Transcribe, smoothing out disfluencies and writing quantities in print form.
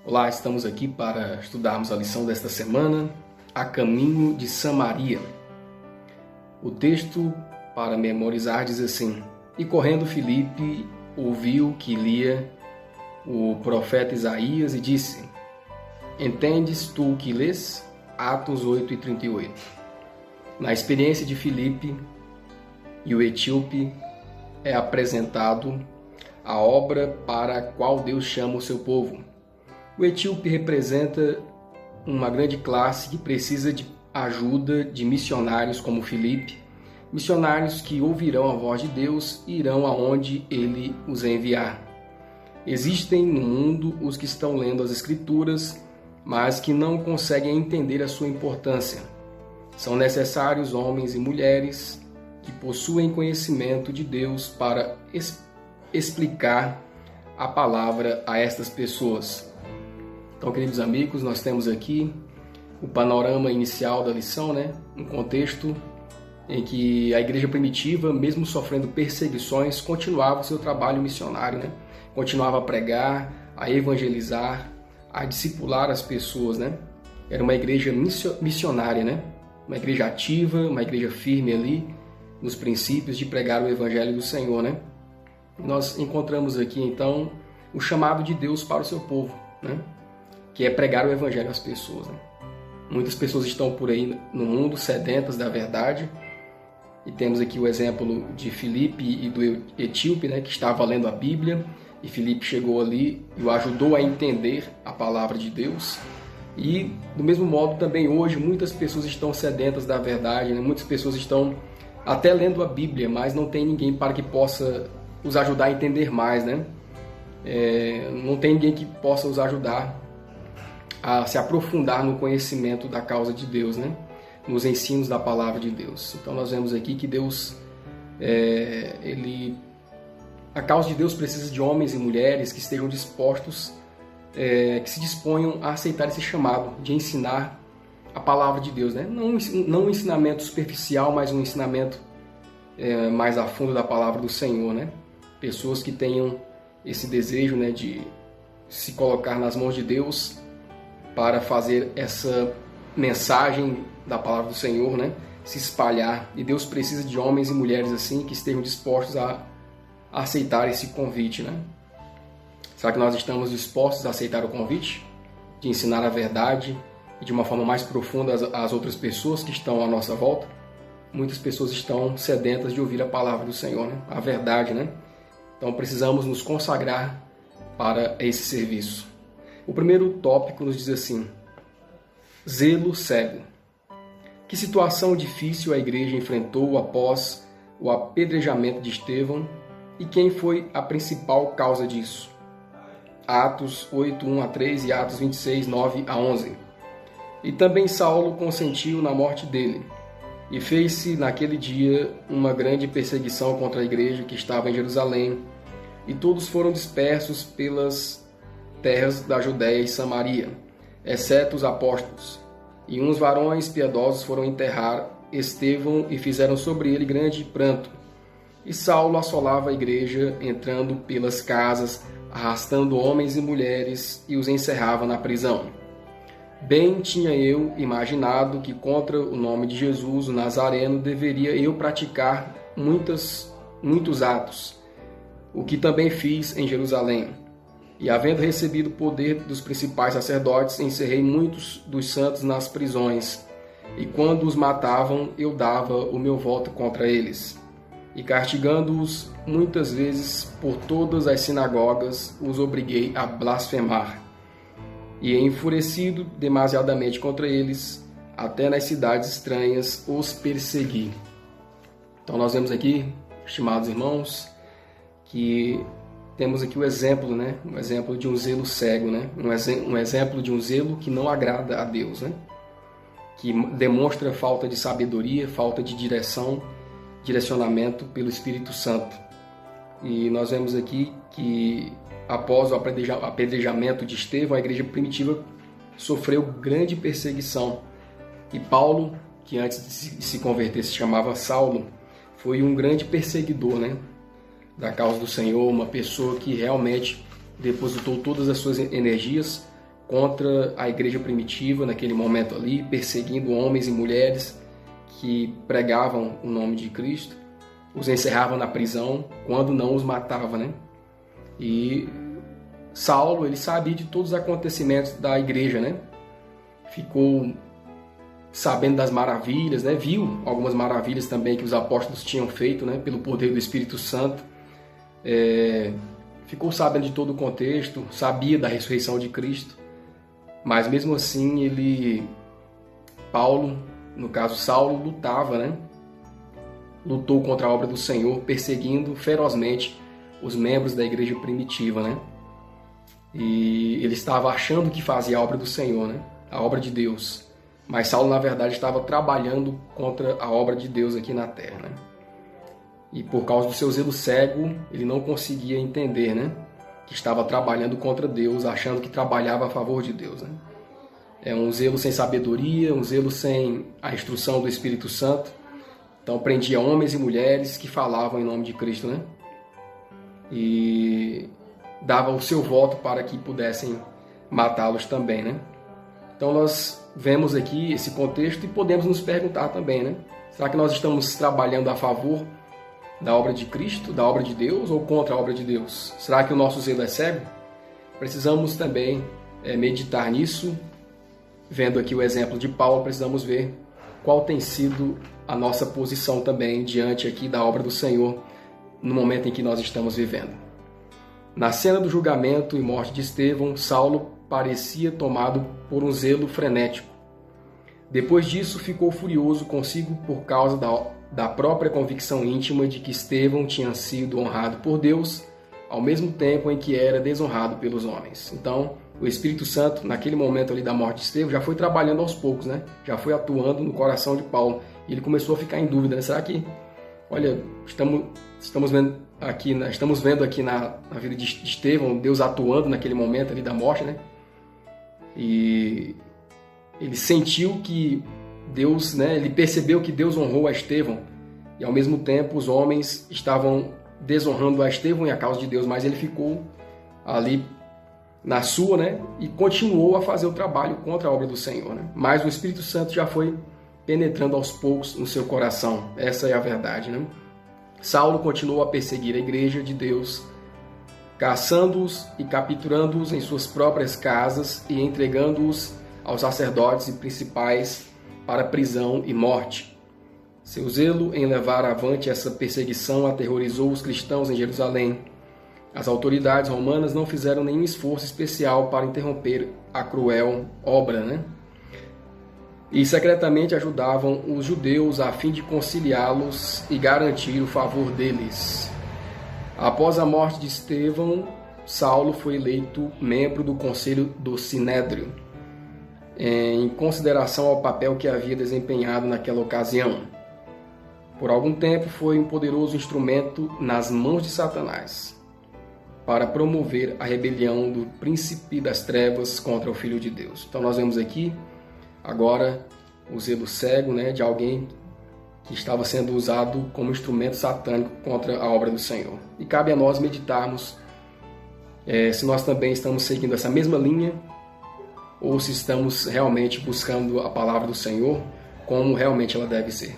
Olá, estamos aqui para estudarmos a lição desta semana, A Caminho de Samaria. O texto para memorizar diz assim: E correndo Filipe ouviu que lia o profeta Isaías e disse: Entendes tu o que lês? Atos 8:38. Na experiência de Filipe e o etíope é apresentado a obra para a qual Deus chama o seu povo. O etíope representa uma grande classe que precisa de ajuda de missionários como Filipe, missionários que ouvirão a voz de Deus e irão aonde ele os enviar. Existem no mundo os que estão lendo as Escrituras, mas que não conseguem entender a sua importância. São necessários homens e mulheres que possuem conhecimento de Deus para explicar a palavra a estas pessoas. Então, queridos amigos, nós temos aqui o panorama inicial da lição, um contexto em que a igreja primitiva, mesmo sofrendo perseguições, continuava o seu trabalho missionário, continuava a pregar, a evangelizar, a discipular as pessoas, Era uma igreja missionária, Uma igreja ativa, uma igreja firme ali nos princípios de pregar o evangelho do Senhor, Nós encontramos aqui, então, o chamado de Deus para o seu povo, que é pregar o evangelho às pessoas. Muitas pessoas estão por aí no mundo sedentas da verdade, e temos aqui o exemplo de Filipe e do etíope, que estava lendo a Bíblia, e Filipe chegou ali e o ajudou a entender a palavra de Deus. E do mesmo modo também hoje muitas pessoas estão sedentas da verdade, Muitas pessoas estão até lendo a Bíblia, mas não tem ninguém para que possa os ajudar a entender mais, Não tem ninguém que possa os ajudar a se aprofundar no conhecimento da causa de Deus, Nos ensinos da palavra de Deus. Então nós vemos aqui que Deus, a causa de Deus precisa de homens e mulheres que estejam dispostos, que se disponham a aceitar esse chamado de ensinar a palavra de Deus, Não um ensinamento superficial, mas um ensinamento mais a fundo da palavra do Senhor, Pessoas que tenham esse desejo, de se colocar nas mãos de Deus para fazer essa mensagem da palavra do Senhor, se espalhar. E Deus precisa de homens e mulheres assim que estejam dispostos a aceitar esse convite, Será que nós estamos dispostos a aceitar o convite de ensinar a verdade e de uma forma mais profunda às outras pessoas que estão à nossa volta? Muitas pessoas estão sedentas de ouvir a palavra do Senhor, a verdade, Então precisamos nos consagrar para esse serviço. O primeiro tópico nos diz assim: zelo cego. Que situação difícil a igreja enfrentou após o apedrejamento de Estevão e quem foi a principal causa disso? Atos 8, 1-3 e Atos 26, 9-11. E também Saulo consentiu na morte dele, e fez-se naquele dia uma grande perseguição contra a igreja que estava em Jerusalém, e todos foram dispersos pelas terras da Judéia e Samaria, exceto os apóstolos. E uns varões piedosos foram enterrar Estevão e fizeram sobre ele grande pranto. E Saulo assolava a igreja, entrando pelas casas, arrastando homens e mulheres, e os encerrava na prisão. Bem tinha eu imaginado que contra o nome de Jesus, o Nazareno, deveria eu praticar muitos atos, o que também fiz em Jerusalém. E havendo recebido o poder dos principais sacerdotes, encerrei muitos dos santos nas prisões. E quando os matavam, eu dava o meu voto contra eles. E castigando-os muitas vezes por todas as sinagogas, os obriguei a blasfemar. E enfurecido demasiadamente contra eles, até nas cidades estranhas os persegui. Então nós vemos aqui, estimados irmãos, que temos aqui o exemplo, um exemplo de um zelo cego, um exemplo de um zelo que não agrada a Deus, que demonstra falta de sabedoria, falta de direcionamento pelo Espírito Santo. E nós vemos aqui que após o apedrejamento de Estevão, a igreja primitiva sofreu grande perseguição. E Paulo, que antes de se converter se chamava Saulo, foi um grande perseguidor, da causa do Senhor, uma pessoa que realmente depositou todas as suas energias contra a igreja primitiva naquele momento ali, perseguindo homens e mulheres que pregavam o nome de Cristo, os encerravam na prisão, quando não os matava, né? E Saulo, ele sabia de todos os acontecimentos da igreja, né? Ficou sabendo das maravilhas, né? Viu algumas maravilhas também que os apóstolos tinham feito, né? Pelo poder do Espírito Santo. Ficou sabendo de todo o contexto, sabia da ressurreição de Cristo, mas mesmo assim Paulo, no caso Saulo, lutava, né? Lutou contra a obra do Senhor, perseguindo ferozmente os membros da igreja primitiva, né? E ele estava achando que fazia a obra do Senhor, né? A obra de Deus. Mas Saulo, na verdade, estava trabalhando contra a obra de Deus aqui na terra, né? E por causa do seu zelo cego, ele não conseguia entender, né? Que estava trabalhando contra Deus, achando que trabalhava a favor de Deus, né? É um zelo sem sabedoria, um zelo sem a instrução do Espírito Santo. Então prendia homens e mulheres que falavam em nome de Cristo, né? E dava o seu voto para que pudessem matá-los também, né? Então nós vemos aqui esse contexto e podemos nos perguntar também, né? Será que nós estamos trabalhando a favor da obra de Cristo, da obra de Deus, ou contra a obra de Deus? Será que o nosso zelo é cego? Precisamos também meditar nisso. Vendo aqui o exemplo de Paulo, precisamos ver qual tem sido a nossa posição também diante aqui da obra do Senhor no momento em que nós estamos vivendo. Na cena do julgamento e morte de Estevão, Saulo parecia tomado por um zelo frenético. Depois disso, ficou furioso consigo por causa da própria convicção íntima de que Estevão tinha sido honrado por Deus, ao mesmo tempo em que era desonrado pelos homens. Então, o Espírito Santo, naquele momento ali da morte de Estevão, já foi trabalhando aos poucos, né? Já foi atuando no coração de Paulo. E ele começou a ficar em dúvida, né? Será que, olha, estamos vendo aqui na vida de Estevão, Deus atuando naquele momento ali da morte, né? E ele sentiu que Deus, né? Ele percebeu que Deus honrou a Estevão. E ao mesmo tempo os homens estavam desonrando a Estevão e a causa de Deus, mas ele ficou ali na sua, né? E continuou a fazer o trabalho contra a obra do Senhor, né? Mas o Espírito Santo já foi penetrando aos poucos no seu coração. Essa é a verdade, né? Saulo continuou a perseguir a igreja de Deus, caçando-os e capturando-os em suas próprias casas e entregando-os aos sacerdotes e principais para prisão e morte. Seu zelo em levar avante essa perseguição aterrorizou os cristãos em Jerusalém. As autoridades romanas não fizeram nenhum esforço especial para interromper a cruel obra, né? E secretamente ajudavam os judeus a fim de conciliá-los e garantir o favor deles. Após a morte de Estevão, Saulo foi eleito membro do conselho do Sinédrio, em consideração ao papel que havia desempenhado naquela ocasião. Por algum tempo foi um poderoso instrumento nas mãos de Satanás para promover a rebelião do príncipe das trevas contra o Filho de Deus. Então nós vemos aqui agora o zelo cego, né, de alguém que estava sendo usado como instrumento satânico contra a obra do Senhor. E cabe a nós meditarmos se nós também estamos seguindo essa mesma linha ou se estamos realmente buscando a palavra do Senhor como realmente ela deve ser.